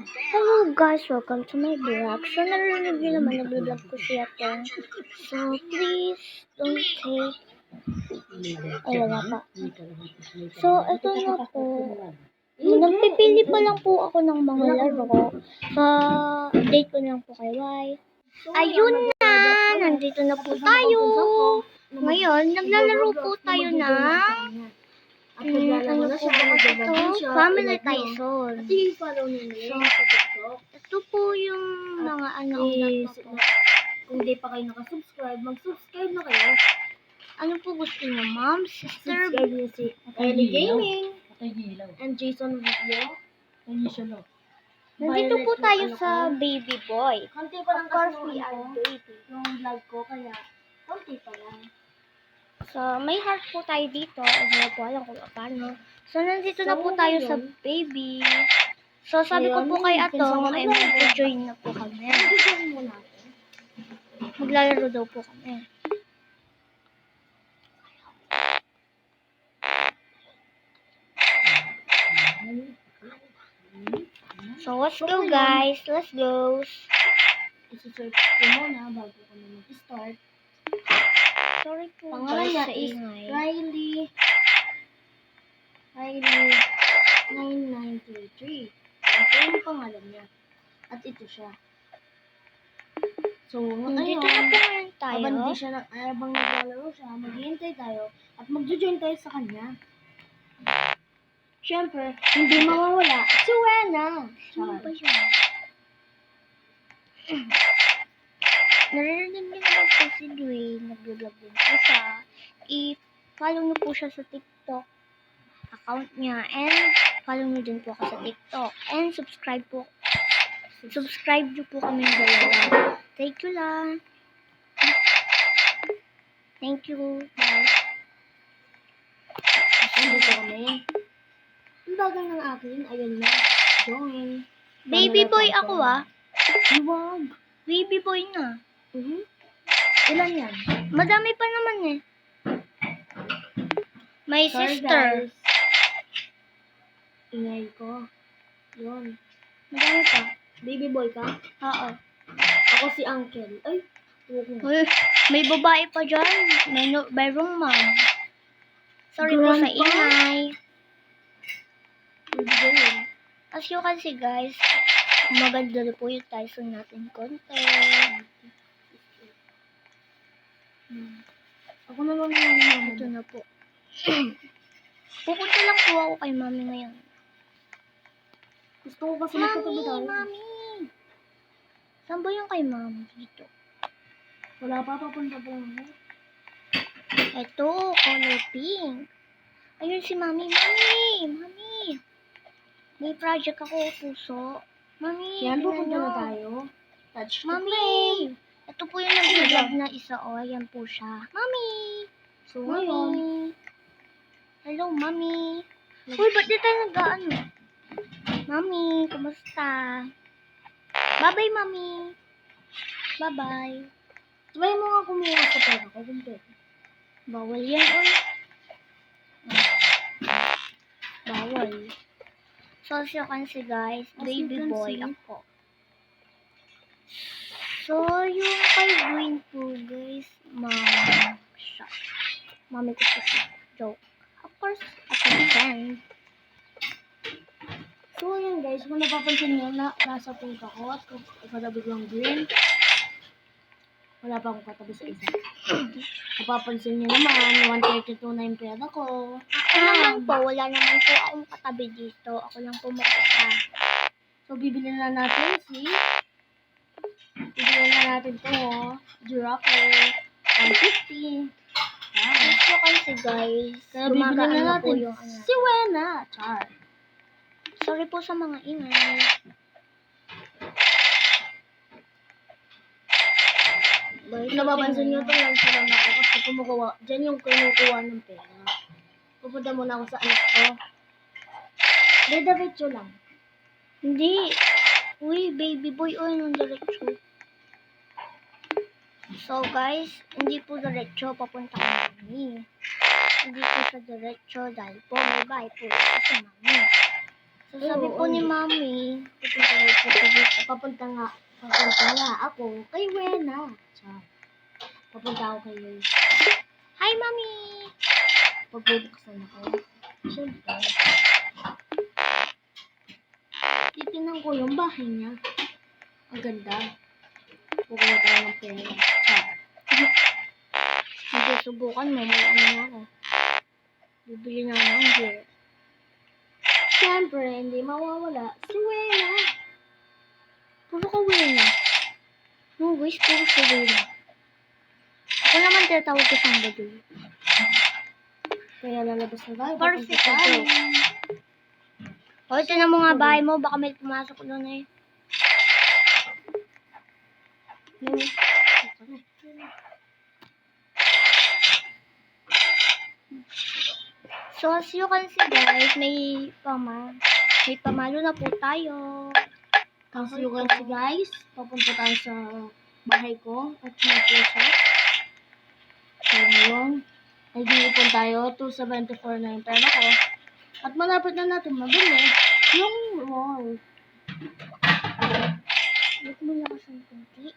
Hello guys, welcome to my vlog. So narinig nyo naman, nag-vlog ko siya to. So please don't take... Ay, wala pa. So ito na po. Nagpipili pa lang po ako ng mga laro. Sa update ko lang po kay Y. Ayun na! Nandito na po tayo! Ngayon, naglalaro po tayo ng... ano po ba ito? Family Tyson. So, ito po yung mga ano Kung di pa kayo nakasubscribe, mag-subscribe na kayo. ano po gusto niyo, ma'am? Sister? Subscribe niyo si Ellie Gaming and Jason Video. Nandito po tayo sa Baby Boy. Konti pa lang Of course, kasi we are baby. yung vlog ko, kaya konti pa lang. So, may heart po tayo dito. Hindi ko alam kung paano. So, nandito na po tayo sa Baby. So, sabi ko po kay Atong ay mag-join na po kami. Mag-join mo natin. Maglalaro daw po kami. So, let's go guys. Let's go. Isi-search ko muna bago ko na mag-start. Sorry po Pangalan guys niya sa is ingay. Riley 9933. Ito yung pangalan niya. At ito siya. So, Nandito ngayon, na po ngayon tayo. habang naglalaro siya, maghihintay tayo at magjo-join tayo sa kanya. Siyempre, hindi mawawala si Wena. Sino ba yun? Narinig niyo naman po si Dwayne. Nag-vlog din po siya. I-follow niyo po siya sa TikTok account niya. And follow niyo din po ako sa TikTok. And subscribe po. Subscribe niyo po kami dalawa. Thank you lang. Thank you. Bye. Nandito kami. Ang bagay ng akin, ayun na. Join. Baby boy ako ah. Huwag. Baby boy na. Ilan yan? Madami pa naman eh. My Sorry, sister. guys. Ingay ko. Yun. Madami pa. Baby boy ka? Oo. Ako si Uncle. Ay, huwag mo. Uy, may babae pa dyan. Mayroong mom. Sorry po sa Grandpa? ingay. Baby boy yun. As you can see guys, maganda na po yung Tyson natin content. Ako na lang yung mama Ito mo. na po. Pupunta lang po ako kay mami ngayon. Gusto ko kasi magkatabi tayo. Mami! Saan ba yung kay mami dito? Wala pa, papunta pa lang ako. Ito, color pink. Ayun si mami. Mami! May project ako, puso. Mami, Yan, tingnan pupunta nyo. na tayo. Touch to Mami! play. Ito po yung nag-vlog na isa, oh. Yan po siya. Mami! So, ngayon, Mami! Hello, Mami! Uy, ba't di tayo nag-ano? Mami, kumusta? Bye-bye, Mami! Bye-bye! try mo nga kumuha sa pera ko kung pwede. Bawal yan, uy. Bawal. So, as you can see, guys, As you baby can boy see. ako. So, yung kay Dwayne po, guys, siya. Mami ko po siya. Joke. Of course, ako din. So, ayan guys, kung napapansin nyo na nasa pink ako at katabi ko ang green. Wala pa akong katabi sa isa. Napapansin nyo naman, 132 na yung pera ko. Ako naman po, wala naman po akong katabi dito. Ako lang po mag-isa. So, bibili na natin to, Giraffe, 150. As you can see, guys, Kaya bibili gumagaan na na po natin yung ano. si Wena. Char. Sorry po sa mga ingay. Guys, Napapansin nyo to lang sa lang ako kasi kumukuha. Diyan yung kinukuha ng pera. Pupunta muna ako sa anak ko. Diretso lang. Hindi. Uy, baby boy, nung diretso. So, guys, hindi po diretso. Papunta kay mami. Hindi po siya diretso dahil po may bahay po sa mami. So, sabi po ni mami, pupunta daw po papunta nga ako kay Wena. Papunta ako kay Wena. Hi, Mami! Pagbubuksan ako. Siyempre. Titignan ko yung bahay niya. Ang ganda. Pukuha tayo ng pera. Hindi, subukan mo. May ano na ako. Bibili na ako ng gear. Siyempre, hindi mawawala si Wena. Puro ka Wena. No, guys, puro si Wena. Ako naman tinatawag ko siyang Baduy. Kaya lalabas na tayo. Perfect Papunta tayo. tayo. O, ito na mga bahay mo. Baka may pumasok doon eh. So, as you can see guys, may pamalo na po tayo. As you can see guys, papunta tayo sa bahay ko at may puso. So ngayon, nag-iipon tayo, 274 na yung pera ko. At malapit na natin mabili yung mall. Look mo lang kasi kunti.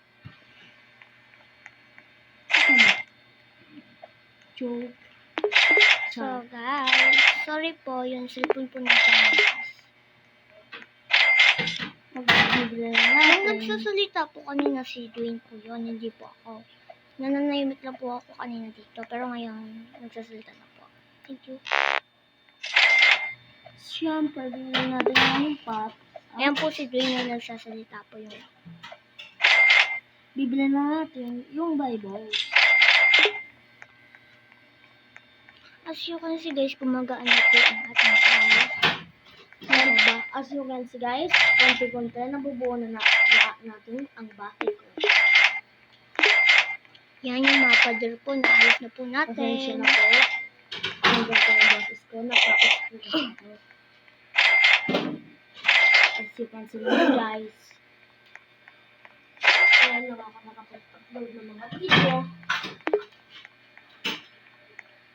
Ito na. Joke. So guys, sorry po, yung cellphone po natin. Magbibili na Nung natin. nagsasalita po kanina si Dwayne po yun, hindi po ako. Nananahimik lang po ako kanina dito, pero ngayon, nagsasalita na po. Thank you. Siyempre, bibili natin yung pot. Ayan po si Dwayne na nagsasalita po yun. Bibili na natin yung Bible. As you can see guys, gumagaan na po ang ating house. Ano ba? As you can see guys, konti-konti nabubuo na natin ang bahay ko. Yan yung mother po, naayos na po Pasensya natin. na po. Hanggang ko ng boses ko, nagpa-expose ako. As you can see naman guys. Kaya lang ako nakapag-upload ng mga video.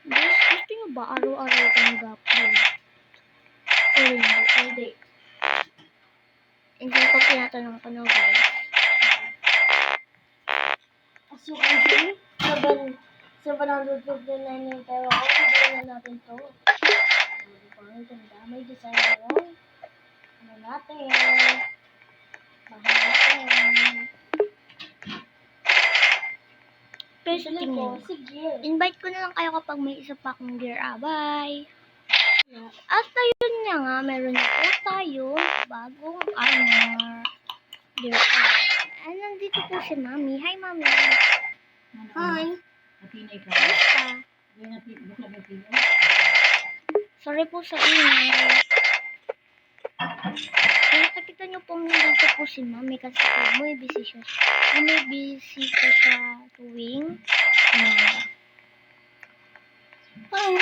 Guys, gusto nyo ba araw-araw ko mag-upload? O hindi? Hindi. Hindi ko tinatanong ko na guys. As you can see, 759 yung pera ko. Bibili na natin to. Ang ganda. May design na yun. Ano natin? Bahay natin. First Bibili thing ko, yun. sige. Invite ko na lang kayo kapag may isa pa akong gear. Bye! Yeah. At ayun nga nga, meron na po tayo bagong armor. Gear ko. Ay, nandito po si Mami. Hi, Mami. Hi. Basta. Sorry po sa ingay. Kung nakikita niyo po nandito po si Mami kasi po may busy siya. May busy po siya tuwing umaga. Hi.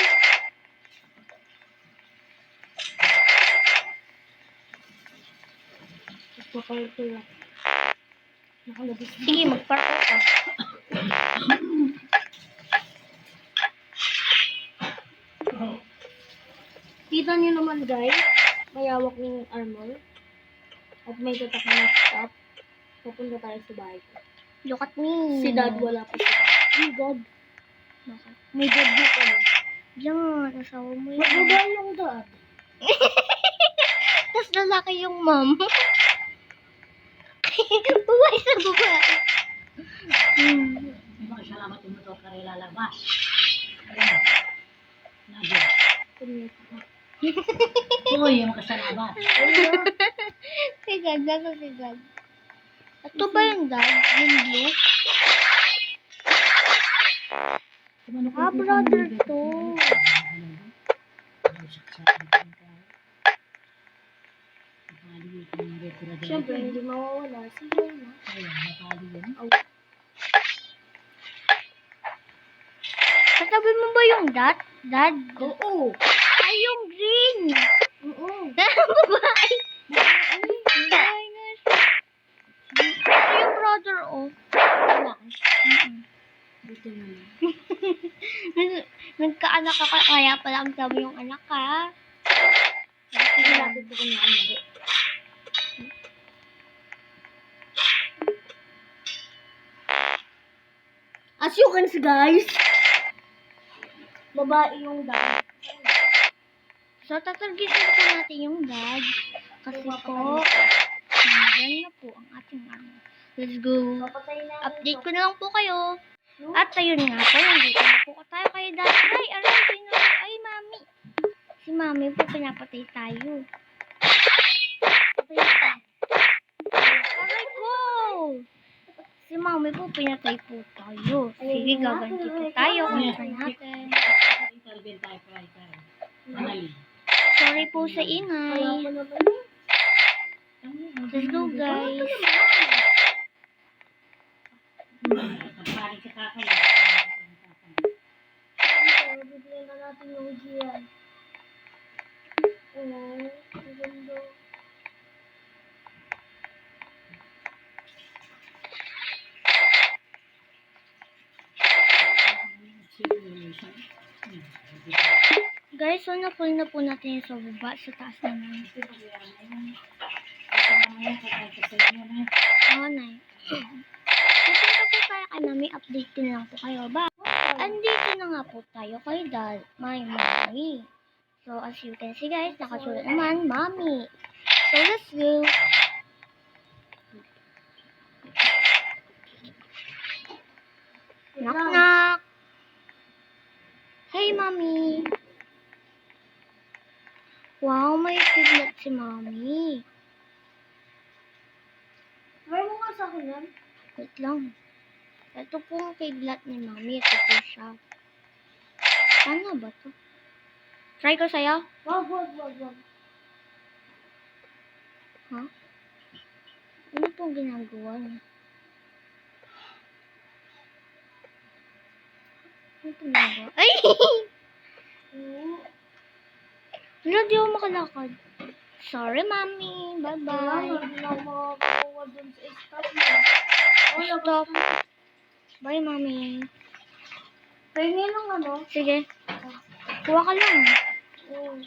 Papalit ko lang. Nakalabas na. Sige, mag-park ka. Kita niyo naman guys, may hawak ng armor. At may tatak na stop. Papunta tayo sa bahay ko. Look at me. Si dad wala pa siya. Oh God. Bakit? May dad na pala. Yan, asawa mo yun. Magbabae yung dad. Tapos lalaki yung mom. Buhay sa babae. Salamat yung motor ka rin lalabas. Ayun. Nado. Uy, yung makasalamat. Sigad, nasa sigad. Ito ba yung dad? Yung blue? Ah, brother to. Siyempre, hindi mawawala. Sige na. Katabi mo ba yung dad? Dad? Oo. Ay, yung green. Oo. Babae. Babae nga siya. Ito yung brother, oh. Buti naman. Nagkaanak ka kaya pala ang sabi yung anak ka. Sige, lapit ko na ano. As you can see, guys, babae yung dad. So, tatargetin po natin yung dad. Kasi po, nandyan na po ang ating ano. Let's go. Papatayin natin Update to. ko na lang po kayo. At ayun nga po, nandito na po tayo kay dad. Ay, aray, sino? Ay, mami. Si mami po, pinapatay tayo. Aray ko! Si mami po, pinatay po tayo. Sige, gaganti po tayo. Kaya natin. Italbin tayo pa ito. Anali. Sorry po sa Kaya ingay. po naman. Let's go, guys. Pagparin sa kakay. Bibigyan na natin yung ujian. Oo, ang ganda. Guys, so na-full na po natin yung sa baba. Sa taas naman. Oo, nay. Pupunta po tayo kay mami. Update ko na lang po kayo. Ba? Andito na nga po tayo kay dad. My mommy. So, as you can see, guys, nakasulat naman, mommy. So, let's go. Knock, knock. Hey, mommy. Wow, may kidlat si mommy. Try mo nga sa akin yan. Wait lang. Ito po ang kidlat ni mami. Ito po siya. Sana ba to? Try ko sa'yo. Wag. Ha? Ano pong ginagawa niya? Ano pong ginagawa? Ay! Wala, di ako makalakad. Sorry, mami. Bye-bye. Hindi na ako makakuha dun sa stop mo. Stop. Bye, mami. Pengen lang ano? Sige. Kuha ka lang. Oo.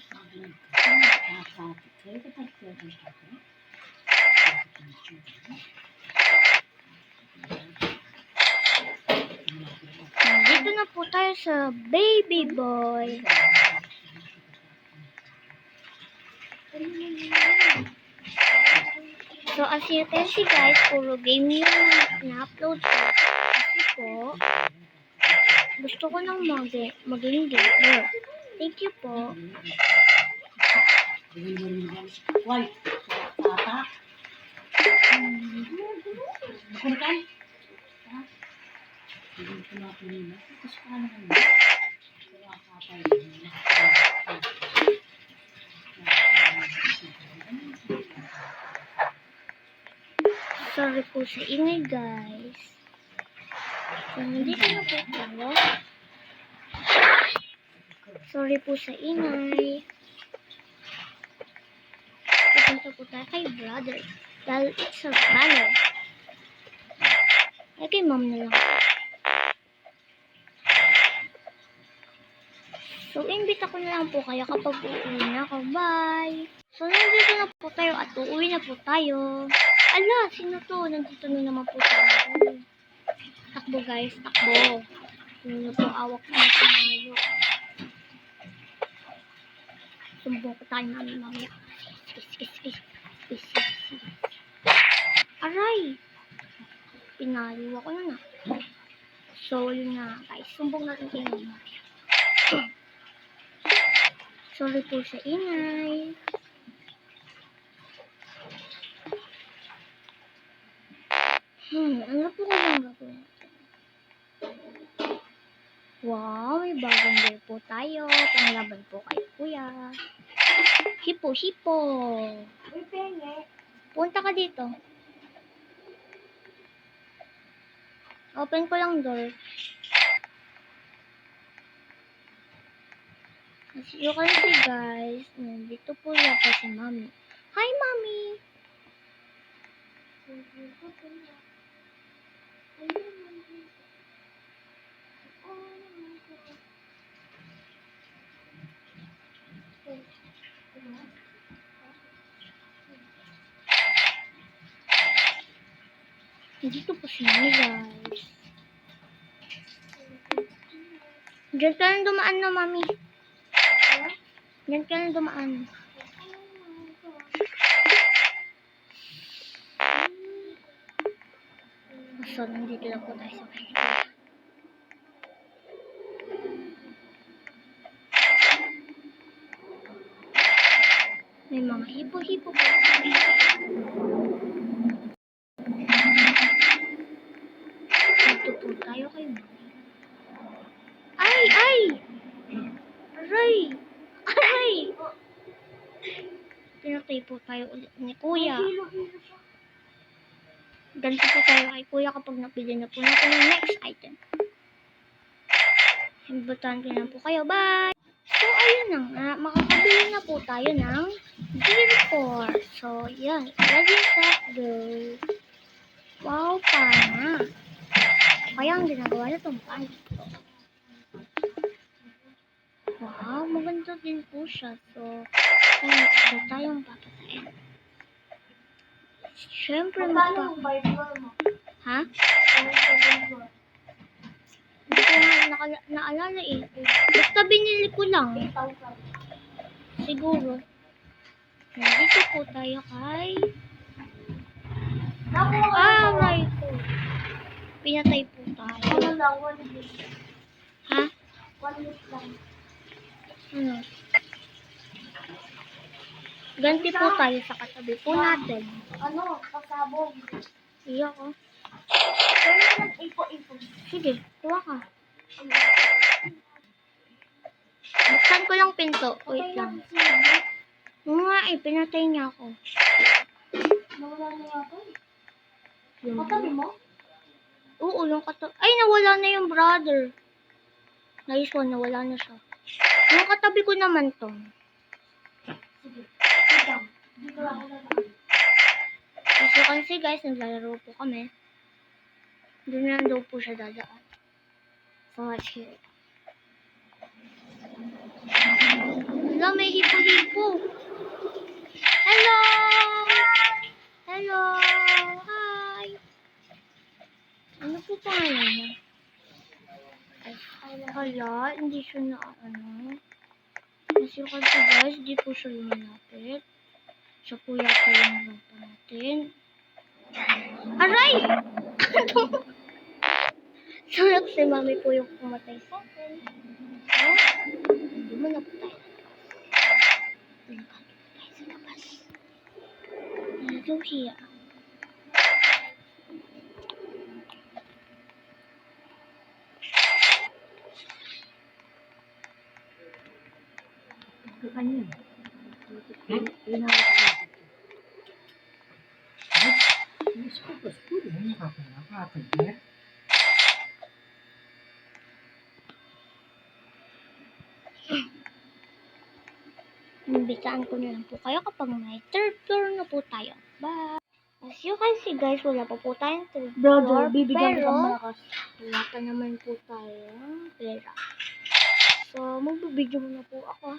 Dito na po tayo sa baby boy. So, as you can see, guys, puro game yung na-upload ko. Kasi po, gusto ko nang maging gamer. Thank you po. Why? Tata? Makunakan? Hindi ko na pinina. Kasi paano ka na? Kaya kapay. Sorry po sa ingay, guys. So, nandito na po tayo. Sorry po sa ingay. Pupunta po tayo kay brother. Dahil it's a brother. Ay, kay mom na lang. So, imbita ko na lang po kayo kapag uuwi na ako. Bye! So, nandito na po tayo at uuwi na po tayo. Ala, sino to? Nandito na naman po tayo. Takbo, guys. Takbo. Sino po awak na tumayo. Sumbong ko tayo namin mamaya. Aray! Pinayo ako na na. So, yun na, guys. Sumbong natin kayo mamaya. Sorry po sa ingay. Ano po kung gagawin? Wow, may bagong gear po tayo. Panglaban po kay kuya. Hipo. Uy, penge. Punta ka dito. Open ko lang door. As you can see, guys, nandito po yata si mami. Hi, mami! Nandito po si mami, guys. Diyan ka lang dumaan na, mami. Diyan ka lang dumaan. So, nandito lang po tayo sa bahay. May mga hipo-hipo po. Dito po tayo kay mami. Ay! Ay! Aray! Aray! Pinatay po tayo ulit ni Kuya. Ganito po tayo kay Kuya kapag napili na po natin yung next item. Imbutahan ko na po kayo. Bye! So, ayun na nga. Makakabili na po tayo ng Gear 4. So, yan. Ready, set, go. Wow, pana. Kaya ang ginagawa na itong pan. Wow, maganda din po siya. So, next po tayong papatayin. Siyempre, Ha? Hindi ko nga naalala eh. Basta binili ko lang. Siguro. Nandito po tayo kay... Aray ko. Pinatay po tayo. Ha? Ano? Ganti po tayo sa katabi po natin. Ano? Pasabog. Iya ko. Pero nag-ipo-ipo. Sige, kuha ka. Buksan ko yung pinto. Wait lang. Oo nga eh, pinatay niya ako. Nawala na yata. Yung... Katabi mo? Oo, yung katabi. Ay, nawala na yung brother. Nice one, nawala na siya. Yung katabi ko naman to. Sige. Wait lang. Dito ako na. As you can see guys, naglalaro po kami. Doon na lang daw po siya dadaan. So, let's hear it. Hello, may hipo-hipo. Hello! Hello! Hi! Ano po pangalan niya? Hala, hindi siya na ano. As you can see guys, di po siya lumalapit. Siya po yata yung nagpa natin. Aray! So, si mami po yung pumatay sa akin. So, hindi mo na po tayo. Pinakato po tayo sa labas. Let's go here. Kanina. Imbitaan ko na lang po kayo kapag may third floor na po tayo. Bye! As you can see guys, wala pa po tayong third floor. bibigyan kita Pero, malakas. wala pa naman po tayong pera. So, magbibideo muna po ako.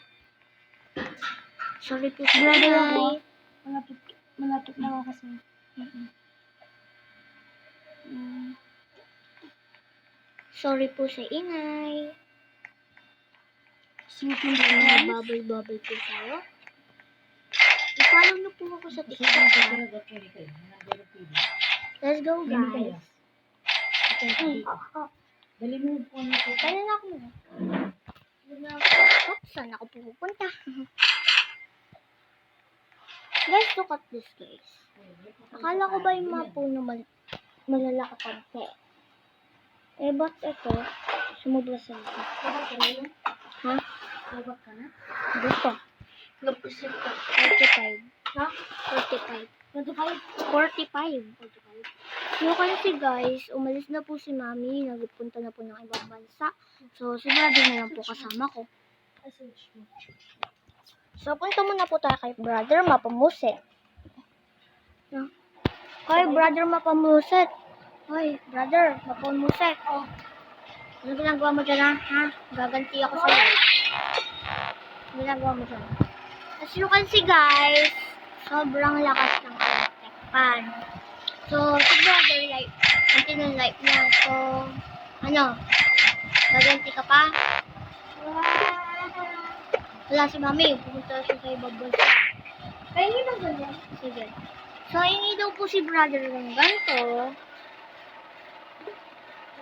Sorry po sa Brother ingay. ako. Malapit na ako kasi. Sorry po sa ingay. Sweet yung Bubble po tayo. I-follow na po ako sa TikTok. Let's go guys. Dali mo po na po. Kaya na ako muna. Oops, saan ako pupunta? Guys, look at this guys. Akala ko ba yung mga puno malalaki konti? Eh, ba't ito? Sumubra sa ito. Ha? Robot ka na? Dito. Nag-isip ka. 45. Ha? 45. 25? 45. You can see guys, umalis na po si mami. Nagpunta na po ng ibang bansa. So, si brother na lang po kasama ko. So, punta muna po tayo kay brother Mapamuset. No? Kay brother Mapamuset. Hoy, brother Mapamuset. Oh. Ano ginagawa mo dyan ha? Gaganti ako sa'yo. Ano ginagawa mo dyan? As you can see guys, sobrang lakas ng electric fan. So, si brother like, anti ng light niya. So, ano? Gaganti ka pa? Wala si mami. Pumunta siya sa ibang bansa. Pahingi ng ganyan. Sige. So, hingi daw po si brother ng ganito.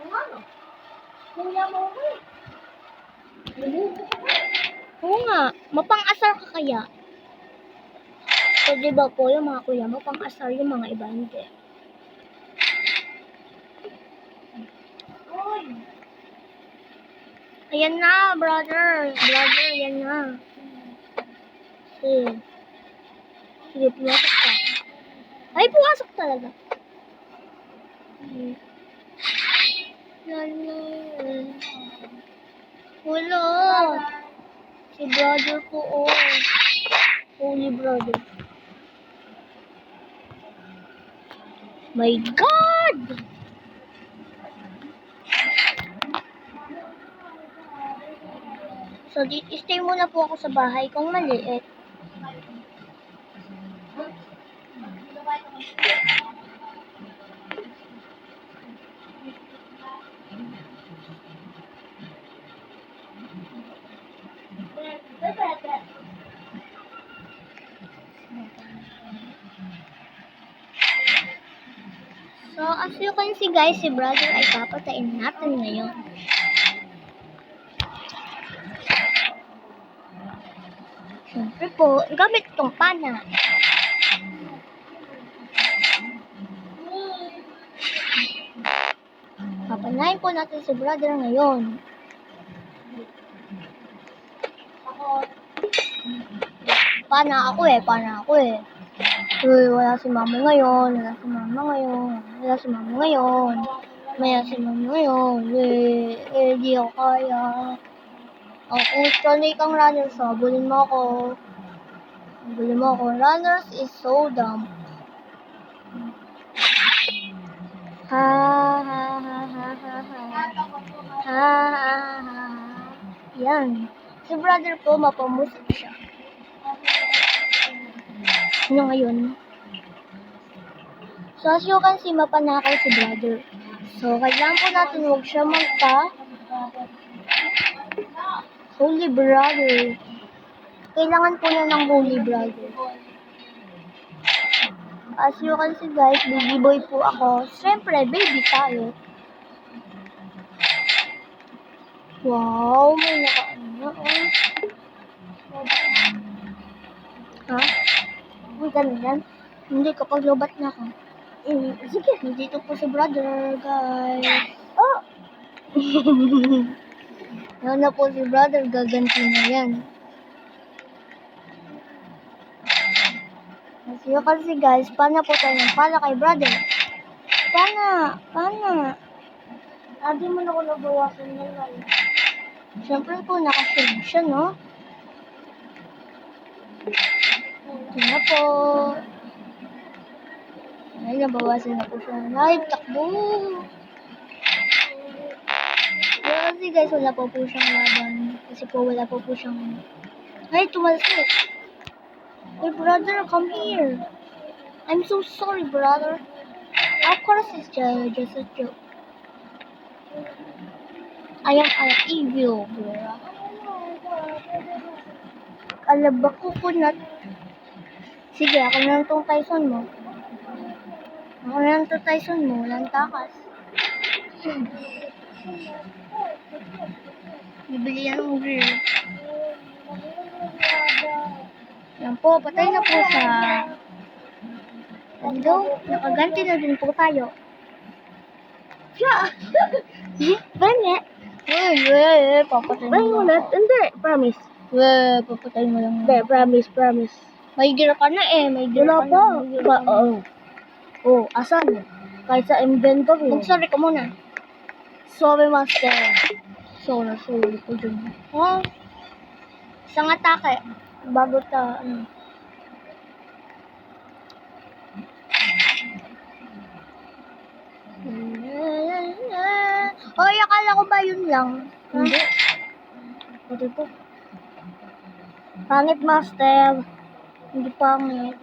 Ano? Kuya mo ko eh. Oo nga. Mapang-asar ka kaya? So, di ba po yung mga kuya mo, pang-asar yung mga iba hindi. Ayan na, brother. Brother, ayan na. Sige. Sige, pumasok ka. Ay, pumasok talaga. Wala. Si brother ko, oh. Holy brother. My God! So, stay muna po ako sa bahay kung maliit. So, as you can see guys, si brother ay papatayin natin ngayon. Siyempre po, gamit itong pana. Papanayin po natin si brother ngayon. Pana ako eh. Uy, wala si mama ngayon. Di ako kaya. Kung tuloy kang runners, bulin mo ako. Runners is so dumb. Ha ha ha ha ha ha. Ha ha ha. Yan. Si brother po, mapamusik siya. Ano ngayon? So, as you can see, mapanakaw si brother. So, kailangan po natin huwag siya Holy brother. Kailangan po na ng holy brother. As you can see guys, baby boy po ako. Siyempre, baby tayo. Wow, may nakaano. Ha? Ang ganyan. Hindi, kapag lobat na ako. Sige, dito po si brother, guys. Oh! Yan na po si brother, gaganti na yan. As you can see guys, pana po tayo ng pala kay brother. Pana. Lagi mo na ko nabawasan yan, man. Siyempre po, nakashield siya, no? Ito na po. Ay, nabawasan na po siya. Ay, takbo. Kasi guys, wala po siyang laban. Kasi po, wala po siyang... Ay, tumalsik. Hey, brother, come here. I'm so sorry, brother. Of course, it's just a joke. I am evil, bro. Alaba coconut. Sige, ako na lang tong Tyson mo. Walang takas. Bibili yan ng grill. Yan po, patay na po siya. Hello, nakaganti na din po tayo. Siya! Bane! Papatay mo lang. Hindi, promise. Papatay mo lang. Hindi, promise. May gear ka na eh. Wala pa. Oo. Asan? Kahit sa inventory. Mag-sorry ka muna. Sorry, master. Sorry po dun. Oh, isang atake. Bago Oy, akala ko ba yun lang? Hindi. Pati po. Pangit, master. Hindi pangit.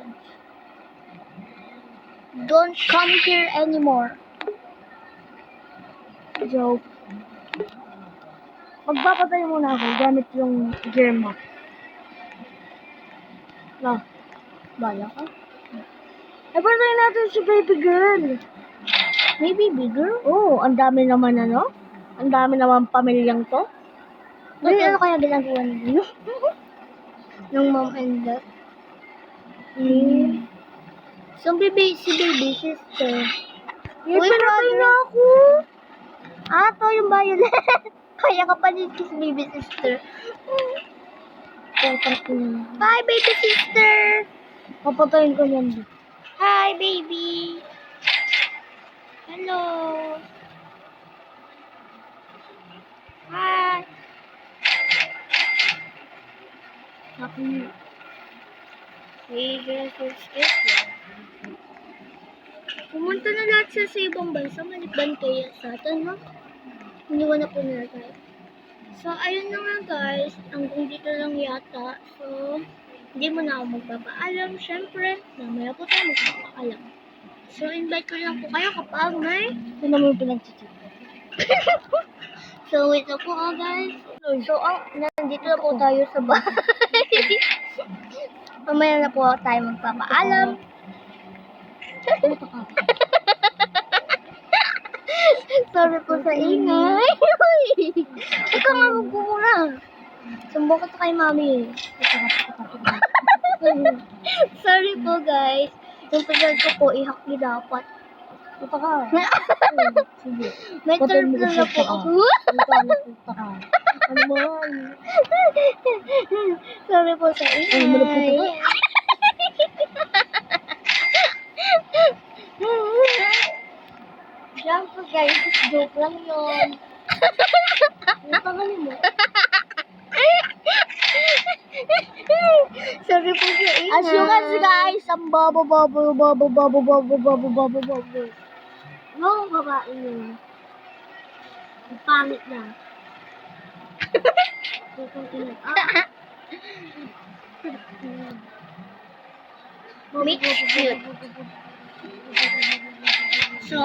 Don't come here anymore. Joke. Magpapatay muna ako gamit yung gear map. Na, bala ka? Ay, patayin natin si baby girl. May baby girl? Oo, ang dami naman ano? Ang dami naman pamilyang to. Ano kaya ginagawa nila? Ng mom and dad? So, si baby sister. Uy, pinatay na ako. To yung violet. Kaya ka pa din kiss baby sister. Bye, baby sister. Papatayin ko yan. Hi, baby. Hello. Hi. Happy. Baby sister. Pumunta na lahat siya sa ibang bansa. Maliban kaya sa atin, no? Iniwan na po nila tayo. So, ayun na nga guys. Hanggang dito lang yata. So, hindi mo na ako magpapaalam. Siyempre, mamaya po tayo magpapaalam. So, invite ko lang po kayo kapag may... Ito naman yung pinagchichip. So, wait na po guys. So, nandito na po tayo sa bahay. Mamaya na po tayo magpapaalam. Sorry po sa ingay. Ito nga magpupura. Sumbong ko to kay mami. Sorry po guys. Yung pagod ko po, ihakli dapat. Puta ka. Sige. May Patay turn mo na kasi po ka. ako. Puta ka. Ano ba? Sorry po sa Ay, malapit ingay. ka. Yan po guys, joke lang yun. Ang tangalin mo. Sorry po sa ingay. As you can see guys, ang babo. No, babae yun. Ang pangit na. Mix cute. So,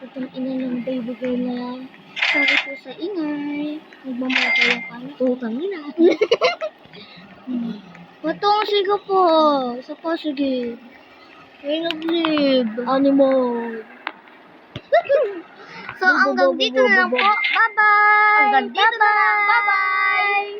itong ina ng baby girl na yan. Sorry po sa ingay. Nagmamalakaya ka na. Utang nila. Matong sige po. Isa pa, sige. Ay, nag-live. Animal. So, hanggang dito na lang po. Bye-bye! Hanggang dito na lang. Bye-bye!